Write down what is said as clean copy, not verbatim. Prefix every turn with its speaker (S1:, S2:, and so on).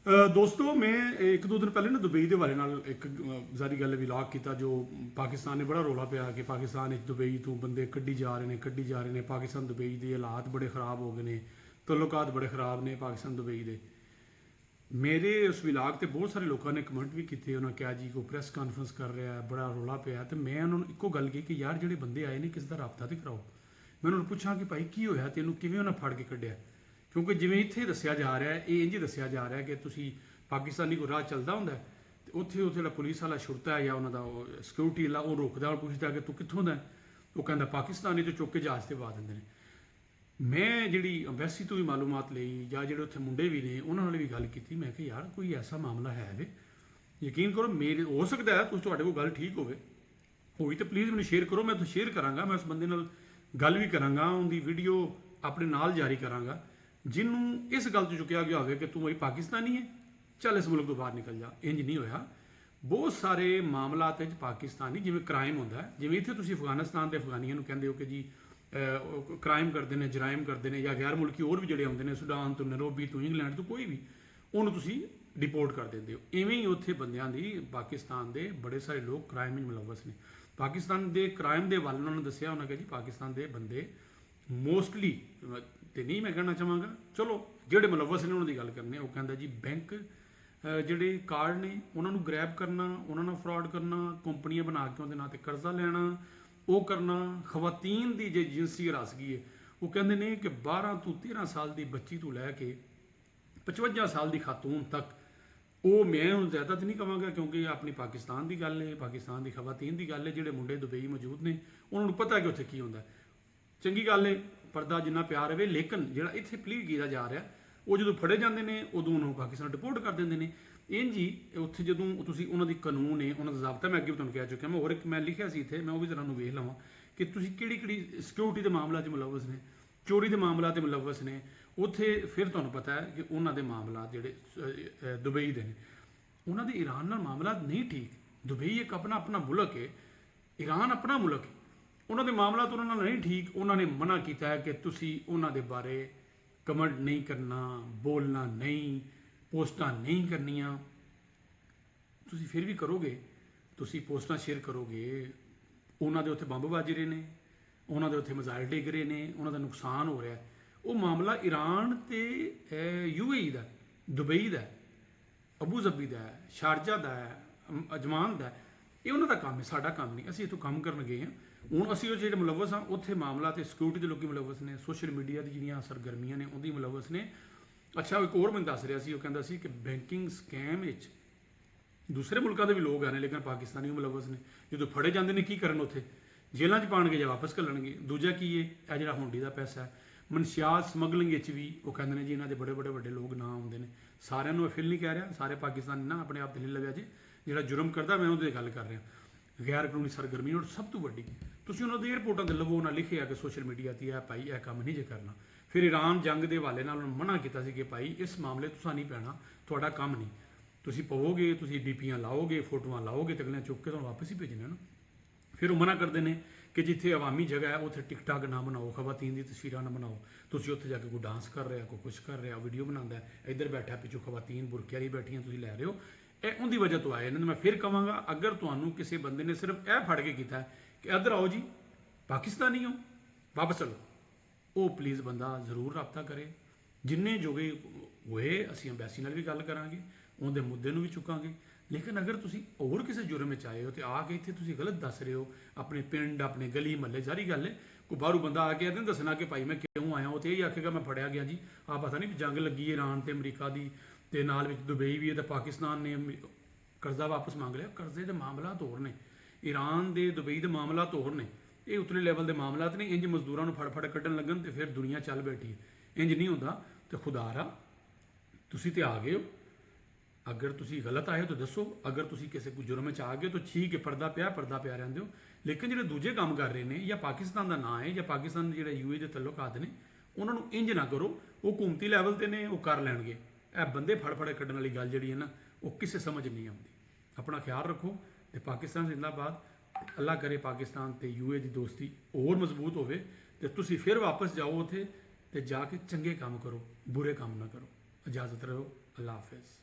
S1: ਦੋਸਤੋ ਮੈਂ ਇੱਕ ਦੋ ਦਿਨ ਪਹਿਲੇ ਨਾ ਦੁਬਈ ਦੇ ਬਾਰੇ ਨਾਲ ਇੱਕ ਜ਼ਾਰੀ ਗੱਲ ਵਿਲਾਗ ਕੀਤਾ ਜੋ ਪਾਕਿਸਤਾਨ ਨੇ ਬੜਾ ਰੌਲਾ ਪਿਆ ਕਿ ਪਾਕਿਸਤਾਨ ਵਿੱਚ ਦੁਬਈ ਤੋਂ ਬੰਦੇ ਕੱਢੀ ਜਾ ਰਹੇ ਨੇ ਪਾਕਿਸਤਾਨ ਦੁਬਈ ਦੇ ਹਾਲਾਤ ਬੜੇ ਖਰਾਬ ਹੋ ਗਏ ਨੇ ਤਲੁਕਾਤ ਬੜੇ ਖਰਾਬ ਨੇ ਪਾਕਿਸਤਾਨ ਦੁਬਈ ਦੇ ਮੇਰੇ ਉਸ ਵਿਲਾਗ ਤੇ ਬਹੁਤ ਸਾਰੇ ਲੋਕਾਂ ਨੇ ਕਮੈਂਟ ਵੀ ਕੀਤੇ ਉਹਨਾਂ ਕਿਹਾ ਜੀ ਕੋਈ ਪ੍ਰੈਸ ਕਾਨਫਰੰਸ ਕਰ ਰਿਹਾ ਬੜਾ ਰੌਲਾ ਪਿਆ ਤੇ ਮੈਂ ਉਹਨਾਂ ਨੂੰ ਇੱਕੋ ਗੱਲ ਕਹੀ ਕਿ ਯਾਰ ਜਿਹੜੇ ਬੰਦੇ ਆਏ ਨੇ ਕਿਸ ਦਾ ਰਾਬਤਾ ਤੇ ਕਰਾਓ ਮੈਂ ਉਹਨਾਂ ਨੂੰ ਪੁੱਛਾਂ ਕਿ ਭਾਈ ਕੀ ਹੋਇਆ ਤੈਨੂੰ ਕਿਵੇਂ ਉਹਨਾਂ ਫੜ ਕੇ ਕੱਢਿਆ ਕਿਉਂਕਿ ਜਿਵੇਂ ਇੱਥੇ ਦੱਸਿਆ ਜਾ ਰਿਹਾ ਹੈ ਇਹ ਇੰਝ ਦੱਸਿਆ ਜਾ ਰਿਹਾ ਕਿ ਤੁਸੀਂ ਪਾਕਿਸਤਾਨੀ ਕੋਈ ਰਾਹ ਚੱਲਦਾ ਹੁੰਦਾ ਤੇ ਉੱਥੇ ਜਿਹੜਾ ਪੁਲਿਸ ਵਾਲਾ ਛੁਰਤਾ ਹੈ ਜਾਂ ਉਹਨਾਂ ਦਾ ਸਿਕਿਉਰਿਟੀ ਵਾਲਾ ਉਹ ਰੋਕਦਾ ਉਹ ਪੁੱਛਦਾ ਕਿ ਤੂੰ ਕਿੱਥੋਂ ਦਾ ਉਹ ਕਹਿੰਦਾ ਪਾਕਿਸਤਾਨੀ ਤੋਂ ਚੁੱਕ ਕੇ ਜਹਾਜ਼ ਤੇ ਪਾ ਦਿੰਦੇ ਨੇ ਮੈਂ ਜਿਹੜੀ ਅੰਬੈਸੀ ਤੋਂ ਵੀ ਮਾਲੂਮਾਤ ਲਈ ਜਾਂ ਜਿਹੜੇ ਉੱਥੇ ਮੁੰਡੇ ਵੀ ਨੇ ਉਹਨਾਂ ਨਾਲ ਵੀ ਗੱਲ ਕੀਤੀ ਮੈਂ ਕਿਹਾ ਯਾਰ ਕੋਈ ਐਸਾ ਮਾਮਲਾ ਹੈ ਵੇ ਯਕੀਨ ਕਰੋ ਮੇਰੇ ਹੋ ਸਕਦਾ ਹੈ ਤੁਸੀਂ ਤੁਹਾਡੇ ਕੋਲ ਗੱਲ ਠੀਕ ਹੋਈ ਤਾਂ ਪਲੀਜ਼ ਮੈਨੂੰ ਸ਼ੇਅਰ ਕਰੋ ਮੈਂ ਤਾਂ ਸ਼ੇਅਰ ਕਰਾਂਗਾ ਮੈਂ ਉਸ ਬੰਦੇ ਨਾਲ ਗੱਲ ਵੀ ਕਰਾਂਗਾ ਉਹਦੀ ਵੀਡੀਓ ਆਪਣੇ ਨਾਲ ਜਾਰੀ ਕਰਾਂਗਾ ਜਿਹਨੂੰ ਇਸ ਗੱਲ ਤੋਂ ਚੁੱਕਿਆ ਗਿਆ ਹੋਵੇ ਕਿ ਤੂੰ ਬਈ ਪਾਕਿਸਤਾਨੀ ਹੈ ਚੱਲ ਇਸ ਮੁਲਕ ਤੋਂ ਬਾਹਰ ਨਿਕਲ ਜਾ ਇੰਜ ਨਹੀਂ ਹੋਇਆ ਬਹੁਤ ਸਾਰੇ ਮਾਮਲਾਤ ਵਿੱਚ ਪਾਕਿਸਤਾਨੀ ਜਿਵੇਂ ਕ੍ਰਾਈਮ ਹੁੰਦਾ ਜਿਵੇਂ ਇੱਥੇ ਤੁਸੀਂ ਅਫਗਾਨਿਸਤਾਨ ਦੇ ਅਫਗਾਨੀਆਂ ਨੂੰ ਕਹਿੰਦੇ ਹੋ ਕਿ ਜੀ ਕ੍ਰਾਈਮ ਕਰਦੇ ਨੇ ਜਰਾਇਮ ਕਰਦੇ ਨੇ ਜਾਂ ਗੈਰ ਮੁਲਕੀ ਹੋਰ ਵੀ ਜਿਹੜੇ ਆਉਂਦੇ ਨੇ ਸੁਡਾਨ ਤੋਂ ਨੈਰੋਬੀ ਤੋਂ ਇੰਗਲੈਂਡ ਤੋਂ ਕੋਈ ਵੀ ਉਹਨੂੰ ਤੁਸੀਂ ਡਿਪੋਰਟ ਕਰ ਦਿੰਦੇ ਹੋ ਇਵੇਂ ਹੀ ਉੱਥੇ ਬੰਦਿਆਂ ਦੀ ਪਾਕਿਸਤਾਨ ਦੇ ਬੜੇ ਸਾਰੇ ਲੋਕ ਕ੍ਰਾਈਮ ਵਿੱਚ ਮੁਲਵਸ ਨੇ ਪਾਕਿਸਤਾਨ ਦੇ ਕ੍ਰਾਈਮ ਦੇ ਵੱਲ ਉਹਨਾਂ ਨੇ ਦੱਸਿਆ ਉਹਨਾਂ ਕਿ ਜੀ ਪਾਕਿਸਤਾਨ ਦੇ ਬੰਦੇ ਮੋਸਟਲੀ ਤੇ ਨਹੀਂ ਮੈਂ ਕਹਿਣਾ ਚਾਹਾਂਗਾ ਚਲੋ ਜਿਹੜੇ ਮੁਲਵਸ ਨੇ ਉਹਨਾਂ ਦੀ ਗੱਲ ਕਰਨੀ ਉਹ ਕਹਿੰਦਾ ਜੀ ਬੈਂਕ ਜਿਹੜੇ ਕਾਰਡ ਨੇ ਉਹਨਾਂ ਨੂੰ ਗ੍ਰੈਬ ਕਰਨਾ ਉਹਨਾਂ ਨਾਲ ਫਰਾਡ ਕਰਨਾ ਕੰਪਨੀਆਂ ਬਣਾ ਕੇ ਉਹਦੇ ਨਾਂ ਤੇ ਕਰਜ਼ਾ ਲੈਣਾ ਉਹ ਕਰਨਾ ਖਵਾਤੀਨ ਦੀ ਜੇ ਜਿੰਸੀ ਹਰਾਸਗੀ ਹੈ ਉਹ ਕਹਿੰਦੇ ਨੇ ਕਿ 12 ਤੋਂ 13 ਸਾਲ ਦੀ ਬੱਚੀ ਤੋਂ ਲੈ ਕੇ 55 ਸਾਲ ਦੀ ਖਾਤੂਨ ਤੱਕ ਉਹ ਮੈਂ ਹੁਣ ਜ਼ਿਆਦਾ ਤਾਂ ਨਹੀਂ ਕਹਾਂਗਾ ਕਿਉਂਕਿ ਆਪਣੀ ਪਾਕਿਸਤਾਨ ਦੀ ਗੱਲ ਹੈ ਪਾਕਿਸਤਾਨ ਦੀ ਖਵਾਤੀਨ ਦੀ ਗੱਲ ਹੈ ਜਿਹੜੇ ਮੁੰਡੇ ਦੁਬਈ ਮੌਜੂਦ ਨੇ ਉਹਨਾਂ ਨੂੰ ਪਤਾ ਕਿ ਉੱਥੇ ਕੀ ਹੁੰਦਾ ਚੰਗੀ ਗੱਲ ਹੈ ਪਰਦਾ ਜਿੰਨਾ ਪਿਆਰ ਹੋਵੇ ਲੇਕਿਨ ਜਿਹੜਾ ਇੱਥੇ ਪਲੀਡ ਕੀਤਾ ਜਾ ਰਿਹਾ ਉਹ ਜਦੋਂ ਫੜੇ ਜਾਂਦੇ ਨੇ ਉਦੋਂ ਉਹਨੂੰ ਪਾਕਿਸਤਾਨ ਡਿਪੋਰਟ ਕਰ ਦਿੰਦੇ ਨੇ ਇੰਝ ਹੀ ਉੱਥੇ ਜਦੋਂ ਤੁਸੀਂ ਉਹਨਾਂ ਦੀ ਕਾਨੂੰਨ ਹੈ ਉਹਨਾਂ ਦਾ ਜ਼ਾਬਤਾ ਮੈਂ ਅੱਗੇ ਵੀ ਤੁਹਾਨੂੰ ਕਹਿ ਚੁੱਕਿਆ ਮੈਂ ਹੋਰ ਇੱਕ ਮੈਂ ਲਿਖਿਆ ਸੀ ਇੱਥੇ ਮੈਂ ਉਹ ਵੀ ਜ਼ਰਾ ਨੂੰ ਵੇਖ ਲਵਾਂ ਕਿ ਤੁਸੀਂ ਕਿਹੜੀ ਸਿਕਿਉਰਿਟੀ ਦੇ ਮਾਮਲਾ 'ਚ ਮੁਲਵਸ ਨੇ ਚੋਰੀ ਦੇ ਮਾਮਲਾ 'ਤੇ ਮੁਲਵਸ ਨੇ ਉੱਥੇ ਫਿਰ ਤੁਹਾਨੂੰ ਪਤਾ ਹੈ ਕਿ ਉਹਨਾਂ ਦੇ ਮਾਮਲਾ ਜਿਹੜੇ ਦੁਬਈ ਦੇ ਨੇ ਉਹਨਾਂ ਦੇ ਈਰਾਨ ਨਾਲ ਮਾਮਲਾ ਨਹੀਂ ਠੀਕ ਦੁਬਈ ਇੱਕ ਆਪਣਾ ਮੁਲਕ ਹੈ ਈਰਾਨ ਆਪਣਾ ਮੁਲਕ ਹੈ ਉਹਨਾਂ ਦੇ ਮਾਮਲਾ ਤਾਂ ਉਹਨਾਂ ਨਾਲ ਨਹੀਂ ਠੀਕ ਉਹਨਾਂ ਨੇ ਮਨਾ ਕੀਤਾ ਹੈ ਕਿ ਤੁਸੀਂ ਉਹਨਾਂ ਦੇ ਬਾਰੇ ਕਮੈਂਟ ਨਹੀਂ ਕਰਨਾ ਬੋਲਣਾ ਨਹੀਂ ਪੋਸਟਾਂ ਨਹੀਂ ਕਰਨੀਆਂ ਤੁਸੀਂ ਫਿਰ ਵੀ ਕਰੋਗੇ ਤੁਸੀਂ ਪੋਸਟਾਂ ਸ਼ੇਅਰ ਕਰੋਗੇ ਉਹਨਾਂ ਦੇ ਉੱਥੇ ਬੰਬ ਵੱਜ ਰਹੇ ਨੇ ਉਹਨਾਂ ਦੇ ਉੱਥੇ ਮਿਜ਼ਾਈਲ ਡਿੱਗ ਰਹੇ ਨੇ ਉਹਨਾਂ ਦਾ ਨੁਕਸਾਨ ਹੋ ਰਿਹਾ ਉਹ ਮਾਮਲਾ ਈਰਾਨ ਤੇ UAE ਦਾ ਦੁਬਈ ਦਾ ਅਬੂ ਜ਼ਬੀ ਦਾ ਸ਼ਾਰਜਾ ਦਾ ਅਜਮਾਨ ਦਾ ਇਹ ਉਹਨਾਂ ਦਾ ਕੰਮ ਹੈ ਸਾਡਾ ਕੰਮ ਨਹੀਂ ਅਸੀਂ ਇੱਥੋਂ ਕੰਮ ਕਰਨ ਗਏ ਹਾਂ ਹੁਣ ਅਸੀਂ ਉਹ ਜਿਹੜੇ ਮੁਲਵਸ ਹਾਂ ਉੱਥੇ ਮਾਮਲਾ ਤੇ ਸਿਕਿਉਰਿਟੀ ਦੇ ਲੋਕੀ ਮੁਲਵਸ ਨੇ ਸੋਸ਼ਲ ਮੀਡੀਆ ਦੀ ਜਿਹੜੀਆਂ ਸਰਗਰਮੀਆਂ ਨੇ ਉਹਦੀ ਮੁਲਵਸ ਨੇ ਅੱਛਾ ਇੱਕ ਹੋਰ ਮੈਨੂੰ ਦੱਸ ਰਿਹਾ ਸੀ ਉਹ ਕਹਿੰਦਾ ਸੀ ਕਿ ਬੈਂਕਿੰਗ ਸਕੈਮ ਵਿੱਚ ਦੂਸਰੇ ਮੁਲਕਾਂ ਦੇ ਵੀ ਲੋਕ ਆਨੇ ਲੇਕਿਨ ਪਾਕਿਸਤਾਨੀ ਮੁਲਵਸ ਨੇ ਜਦੋਂ ਫੜੇ ਜਾਂਦੇ ਨੇ ਕੀ ਕਰਨ ਉੱਥੇ ਜੇਲ੍ਹਾਂ 'ਚ ਪਾਉਣਗੇ ਜਾਂ ਵਾਪਸ ਘੱਲਣਗੇ ਦੂਜਾ ਕੀ ਹੈ ਇਹ ਜਿਹੜਾ ਹੁੰਡੀ ਦਾ ਪੈਸਾ ਹੈ ਮਨਸ਼ਿਆਤ ਸਮਗਲਿੰਗ ਵਿੱਚ ਵੀ ਉਹ ਕਹਿੰਦੇ ਨੇ ਜੀ ਇਹਨਾਂ ਦੇ ਬੜੇ ਵੱਡੇ ਲੋਕ ਨਾਂ ਆਉਂਦੇ ਨੇ ਸਾਰਿਆਂ ਨੂੰ ਅਫਿਲ ਨਹੀਂ ਕਹਿ ਰਿਹਾ ਸਾਰੇ ਪਾਕਿਸਤਾਨੀ ਨਾ ਆਪਣੇ ਆਪ ਤੇ ਲੈ ਲਵਿਆ ਜੇ ਜਿਹੜਾ ਜੁਰਮ ਕਰਦਾ ਮੈਂ ਉਹਦੀ ਗੱਲ ਕਰ ਰਿਹਾ ਗੈਰ ਕਾਨੂੰਨੀ ਸਰਗਰਮੀ ਔਰ ਸਭ ਤੋਂ ਵੱਡੀ ਤੁਸੀਂ ਉਹਨਾਂ ਦੇ ਏਅਰਪੋਰਟਾਂ 'ਤੇ ਲਵੋ ਉਹਨਾਂ ਲਿਖਿਆ ਕਿ ਸੋਸ਼ਲ ਮੀਡੀਆ 'ਤੇ ਇਹ ਭਾਈ ਇਹ ਕੰਮ ਨਹੀਂ ਜੇ ਕਰਨਾ ਫਿਰ ਈਰਾਨ ਜੰਗ ਦੇ ਹਵਾਲੇ ਨਾਲ ਉਹਨੂੰ ਮਨਾ ਕੀਤਾ ਸੀ ਕਿ ਭਾਈ ਇਸ ਮਾਮਲੇ ਤੁਸੀਂ ਨਹੀਂ ਪੈਣਾ ਤੁਹਾਡਾ ਕੰਮ ਨਹੀਂ ਤੁਸੀਂ ਪਵੋਗੇ ਤੁਸੀਂ DPਆਂ ਲਾਓਗੇ ਫੋਟੋਆਂ ਲਾਓਗੇ ਤੇ ਅਗਲੇ ਚੁੱਕ ਕੇ ਤੁਹਾਨੂੰ ਵਾਪਸ ਹੀ ਭੇਜਣਾ ਨਾ ਫਿਰ ਉਹ ਮਨਾ ਕਰਦੇ ਨੇ ਕਿ ਜਿੱਥੇ ਆਵਾਮੀ ਜਗ੍ਹਾ ਹੈ ਉੱਥੇ ਟਿਕਟਾਕ ਨਾ ਬਣਾਓ ਖਵਾਤੀਨ ਦੀ ਤਸਵੀਰਾਂ ਨਾ ਬਣਾਓ ਤੁਸੀਂ ਉੱਥੇ ਜਾ ਕੇ ਕੋਈ ਡਾਂਸ ਕਰ ਰਿਹਾ ਕੋਈ ਕੁਛ ਕਰ ਰਿਹਾ ਵੀਡੀਓ ਬਣਾਉਂਦਾ ਇੱਧਰ ਬੈਠਾ ਪਿੱਛੋਂ ਖਵਾਤੀਨ ਬੁਰਕਿਆਂ ਹੀ ਬੈਠੀਆਂ ਤੁਸੀਂ ਲੈ ਰਹੇ ਹੋ ਇਹ ਉਹਦੀ ਵਜ੍ਹਾ ਤੋਂ ਆਏ ਇਹਨਾਂ ਨੂੰ ਮੈਂ ਫਿਰ ਕਹਾਂਗਾ ਅਗਰ ਤੁਹਾਨੂੰ ਕਿਸੇ ਬੰਦੇ ਨੇ ਸਿਰਫ ਇਹ ਫੜ ਕੇ ਕੀਤਾ ਕਿ ਇੱਧਰ ਆਓ ਜੀ ਪਾਕਿਸਤਾਨੀ ਹੋ ਵਾਪਸ ਚਲੋ ਉਹ ਪਲੀਜ਼ ਬੰਦਾ ਜ਼ਰੂਰ ਰਾਬਤਾ ਕਰੇ ਜਿੰਨੇ ਜੋਗੇ ਹੋਏ ਅਸੀਂ ਅੰਬੈਸੀ ਨਾਲ ਵੀ ਗੱਲ ਕਰਾਂਗੇ ਉਹਦੇ ਮੁੱਦੇ ਨੂੰ ਵੀ ਚੁੱਕਾਂਗੇ ਲੇਕਿਨ ਅਗਰ ਤੁਸੀਂ ਹੋਰ ਕਿਸੇ ਜੁਰਮ ਵਿੱਚ ਆਏ ਹੋ ਤੇ ਆ ਕੇ ਇੱਥੇ ਤੁਸੀਂ ਗਲਤ ਦੱਸ ਰਹੇ ਹੋ ਆਪਣੇ ਪਿੰਡ ਆਪਣੇ ਗਲੀ ਮਹੱਲੇ ਸਾਰੀ ਗੱਲ ਹੈ ਕੋਈ ਬਾਹਰੋਂ ਬੰਦਾ ਆ ਕੇ ਇਹਨੂੰ ਦੱਸਣਾ ਕਿ ਭਾਈ ਮੈਂ ਕਿਉਂ ਆਇਆ ਉਹ ਤੇ ਇਹ ਆਖੇਗਾ ਮੈਂ ਫੜਿਆ ਗਿਆ ਜੀ ਆ ਪਤਾ ਨਹੀਂ ਜੰਗ ਲੱਗੀ ਈਰਾਨ ਤੇ ਅਮਰੀਕਾ ਦੀ ਤੇ ਨਾਲ ਵਿੱਚ ਦੁਬਈ ਵੀ ਹੈ ਤੇ ਪਾਕਿਸਤਾਨ ਨੇ ਕਰਜ਼ਾ ਵਾਪਸ ਮੰਗ ਲਿਆ ਕਰਜ਼ੇ ਦੇ ਮਾਮਲਾ ਹੋਰ ਨੇ ਈਰਾਨ ਦੇ ਦੁਬਈ ਦੇ ਮਾਮਲਾ ਹੋਰ ਨੇ ਇਹ ਉਤਲੇ ਲੈਵਲ ਦੇ ਮਾਮਲਾਤ ਨੇ ਇੰਜ ਮਜ਼ਦੂਰਾਂ ਨੂੰ ਫੜ ਕੱਢਣ ਲੱਗਣ ਤੇ ਫਿਰ ਦੁਨੀਆ ਚੱਲ ਬੈਠੀ ਹੈ ਇੰਜ ਨਹੀਂ ਹੁੰਦਾ ਤੇ ਖੁਦਾਰਾ ਤੁਸੀਂ ਤੇ ਆ ਗਏ ਹੋ ਅਗਰ ਤੁਸੀਂ ਗਲਤ ਆਏ ਹੋ ਤਾਂ ਦੱਸੋ ਅਗਰ ਤੁਸੀਂ ਕਿਸੇ ਕੋਈ ਜੁਰਮ ਵਿੱਚ ਆ ਗਏ ਤਾਂ ਠੀਕ ਹੈ ਪਰਦਾ ਪਿਆ ਰਹਿੰਦੇ ਹੋ ਲੇਕਿਨ ਜਿਹੜੇ ਦੂਜੇ ਕੰਮ ਕਰ ਰਹੇ ਨੇ ਜਾਂ ਪਾਕਿਸਤਾਨ ਦਾ ਨਾਂ ਹੈ ਜਾਂ ਪਾਕਿਸਤਾਨ ਦੇ ਜਿਹੜੇ UAE ਦੇ ਤਲੁਕਾਤ ਨੇ ਉਹਨਾਂ ਨੂੰ ਇੰਜ ਨਾ ਕਰੋ ਉਹ ਹਕੂਮਤੀ ਲੈਵਲ ਤੇ ਨੇ ਉਹ ਕਰ ਲੈਣਗੇ ਇਹ ਬੰਦੇ ਫੜ ਕੱਢਣ ਵਾਲੀ ਗੱਲ ਜਿਹੜੀ ਹੈ ਨਾ ਉਹ ਕਿਸੇ ਸਮਝ ਨਹੀਂ ਆਉਂਦੀ ਆਪਣਾ ਖਿਆਲ ਰੱਖੋ ਤੇ ਪਾਕਿਸਤਾਨ ਜ਼ਿੰਦਾਬਾਦ ਅੱਲਾ ਕਰੇ ਪਾਕਿਸਤਾਨ ਤੇ UAE ਦੀ ਦੋਸਤੀ ਹੋਰ ਮਜ਼ਬੂਤ ਹੋਵੇ ਤੇ ਤੁਸੀਂ ਫਿਰ ਵਾਪਸ ਜਾਓ ਉੱਥੇ ਤੇ ਜਾ ਕੇ ਚੰਗੇ ਕੰਮ ਕਰੋ ਬੁਰੇ ਕੰਮ ਨਾ ਕਰੋ ਇਜਾਜ਼ਤ ਰਹੋ ਅੱਲਾ ਹਾਫਿਜ਼